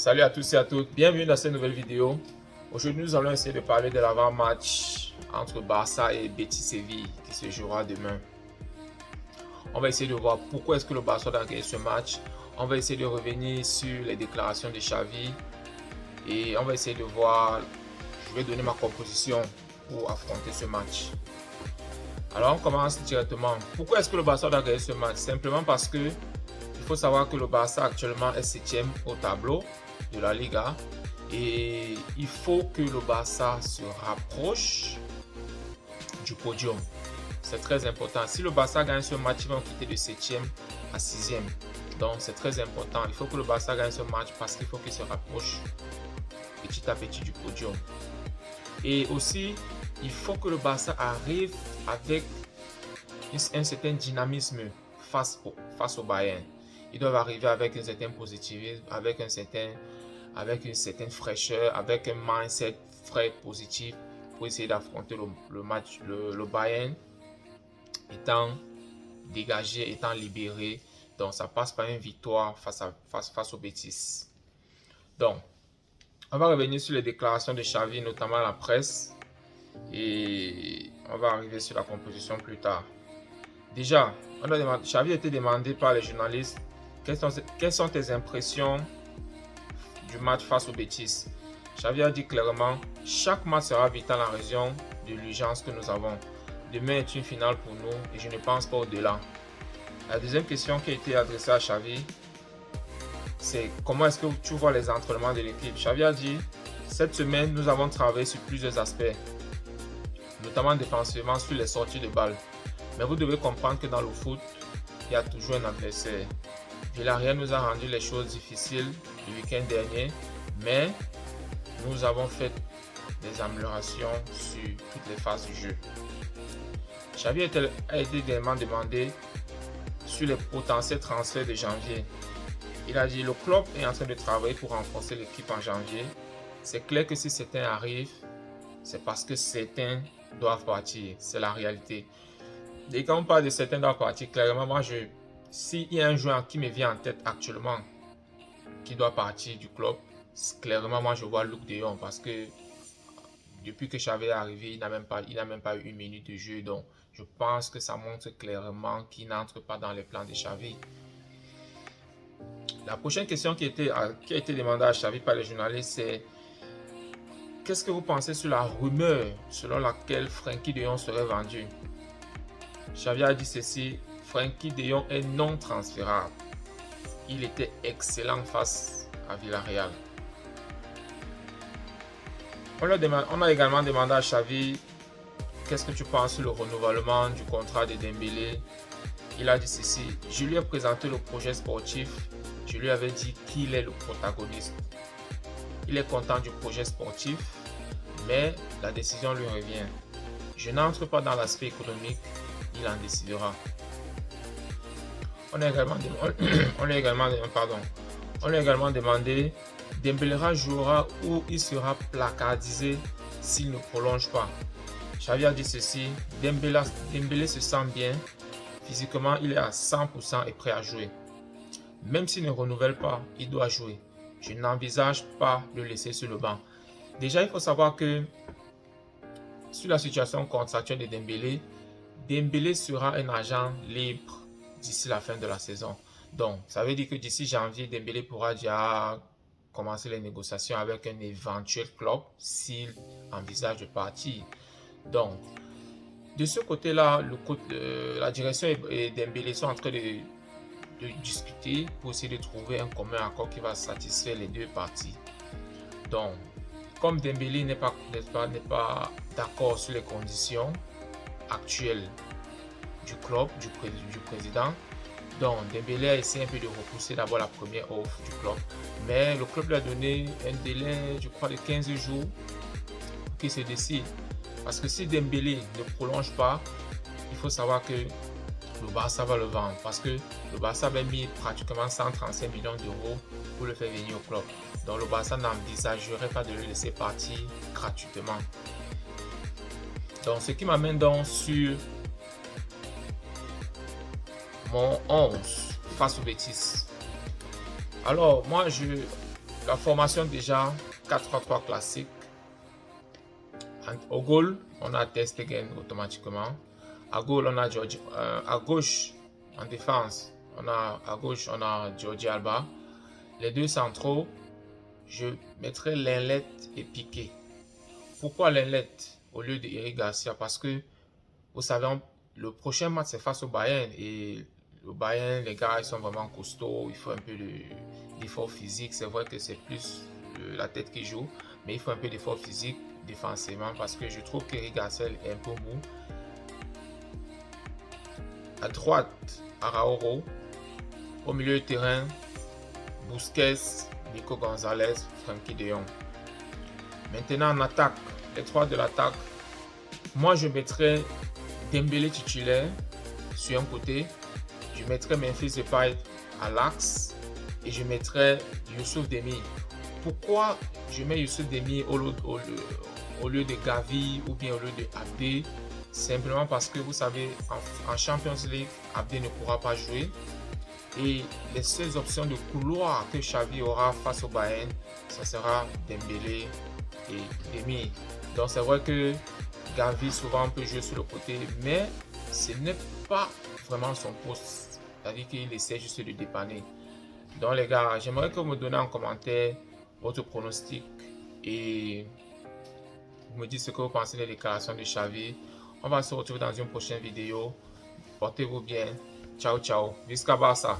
Salut à tous et à toutes, bienvenue dans cette nouvelle vidéo. Aujourd'hui, nous allons essayer de parler de l'avant-match entre Barça et Betis Séville qui se jouera demain. On va essayer de voir pourquoi est-ce que le Barça doit gagner ce match. On va essayer de revenir sur les déclarations de Xavi et on va essayer de voir, je vais donner ma composition pour affronter ce match. Alors on commence directement. Pourquoi est-ce que le Barça doit gagner ce match? Simplement parce que il faut savoir que le Barça actuellement est 7e au tableau de la Liga et il faut que le Barça se rapproche du podium. C'est très important. Si le Barça gagne ce match, ils vont quitter de 7e à 6e. Donc c'est très important. Il faut que le Barça gagne ce match parce qu'il faut qu'il se rapproche petit à petit du podium. Et aussi, il faut que le Barça arrive avec un certain dynamisme face au Bayern. Ils doivent arriver avec un certain positivisme, avec une certaine fraîcheur, avec un mindset frais, positif pour essayer d'affronter le match, le Bayern étant dégagé, étant libéré. Donc ça passe par une victoire face au Betis. Donc, on va revenir sur les déclarations de Xavi, notamment à la presse. Et on va arriver sur la composition plus tard. Déjà, Xavi a été demandé par les journalistes quelles sont tes impressions du match face au Betis. Xavi a dit clairement, chaque match sera vital en raison de l'urgence que nous avons. Demain est une finale pour nous et je ne pense pas au-delà. La deuxième question qui a été adressée à Xavi, c'est comment est-ce que tu vois les entraînements de l'équipe. Xavi a dit, cette semaine nous avons travaillé sur plusieurs aspects, notamment défensivement sur les sorties de balles. Mais vous devez comprendre que dans le foot, il y a toujours un adversaire. Villarreal nous a rendu les choses difficiles le week-end dernier, mais nous avons fait des améliorations sur toutes les phases du jeu. Xavi a été également demandé sur les potentiels transferts de janvier. Il a dit le club est en train de travailler pour renforcer l'équipe en janvier. C'est clair que si certains arrivent, c'est parce que certains doivent partir. C'est la réalité. Et quand on parle de certains doivent partir, clairement, moi, s'il y a un joueur qui me vient en tête actuellement qui doit partir du club, clairement, moi, je vois Luuk de Jong parce que depuis que Xavi est arrivé, il n'a même pas eu une minute de jeu. Donc, je pense que ça montre clairement qu'il n'entre pas dans les plans de Xavi. La prochaine question qui a été demandée à Xavi par les journalistes, c'est qu'est-ce que vous pensez sur la rumeur selon laquelle Frenkie de Jong serait vendu? Xavi a dit ceci, Frenkie de Jong est non transférable. Il était excellent face à Villarreal. On a également demandé à Xavi qu'est-ce que tu penses sur le renouvellement du contrat de Dembélé. Il a dit ceci, je lui ai présenté le projet sportif, je lui avais dit qu'il est le protagoniste. Il est content du projet sportif, mais la décision lui revient. Je n'entre pas dans l'aspect économique, il en décidera. On a également demandé Dembélé jouera ou il sera placardisé s'il ne prolonge pas. Xavi a dit ceci, Dembélé se sent bien, physiquement il est à 100% et prêt à jouer. Même s'il ne renouvelle pas, il doit jouer. Je n'envisage pas de le laisser sur le banc. Déjà, il faut savoir que sur la situation contractuelle de Dembélé sera un agent libre d'ici la fin de la saison. Donc, ça veut dire que d'ici janvier, Dembélé pourra déjà commencer les négociations avec un éventuel club s'il envisage de partir. Donc, de ce côté-là, la direction et Dembélé sont en train de discuter pour essayer de trouver un commun accord qui va satisfaire les deux parties. Donc, comme Dembélé n'est pas d'accord sur les conditions actuelles du club, du président, donc Dembélé a essayé un peu de repousser d'abord la première offre du club, mais le club lui a donné un délai, je crois, de 15 jours pour qu'il se décide. Parce que si Dembélé ne prolonge pas, il faut savoir que le Barça va le vendre parce que le Barça avait mis pratiquement 135 millions d'euros pour le faire venir au club. Donc le Barça n'envisagerait pas de le laisser partir gratuitement. Donc ce qui m'amène donc sur mon 11 face au Betis. Alors moi la formation déjà 4-3-3 classique. Au goal, on a Ter Stegen automatiquement. À goal, on a à gauche, en défense, à gauche, on a Jordi Alba. Les deux centraux, je mettrai Lenglet et Piqué. Pourquoi Lenglet au lieu d'Eric Garcia? Parce que, vous savez, le prochain match, c'est face au Bayern. Et le Bayern, les gars, ils sont vraiment costauds. Il faut un peu d'effort physique. C'est vrai que c'est plus la tête qui joue. Mais il faut un peu d'effort physique défensivement. Parce que je trouve qu'Eric Garcia est un peu mou. À droite, Araújo. Au milieu de terrain, Busquets, Nico Gonzalez, Frenkie de Jong. Maintenant en attaque, les trois de l'attaque. Moi je mettrais Dembélé titulaire sur un côté. Je mettrais Memphis Depay à l'axe. Et je mettrais Youssouf Demir. Pourquoi je mets Youssouf Demir au lieu de Gavi ou bien au lieu de Abdé? Simplement parce que vous savez, en Champions League, Abdé ne pourra pas jouer. Et les seules options de couloir que Xavi aura face au Bayern, ce sera Dembélé et Demir. Donc c'est vrai que Gavi souvent peut jouer sur le côté, mais ce n'est pas vraiment son poste. C'est-à-dire qu'il essaie juste de dépanner. Donc les gars, j'aimerais que vous me donniez en commentaire votre pronostic et vous me dites ce que vous pensez des déclarations de Xavi. On va se retrouver dans une prochaine vidéo. Portez-vous bien. Ciao, ciao. Visca Barça.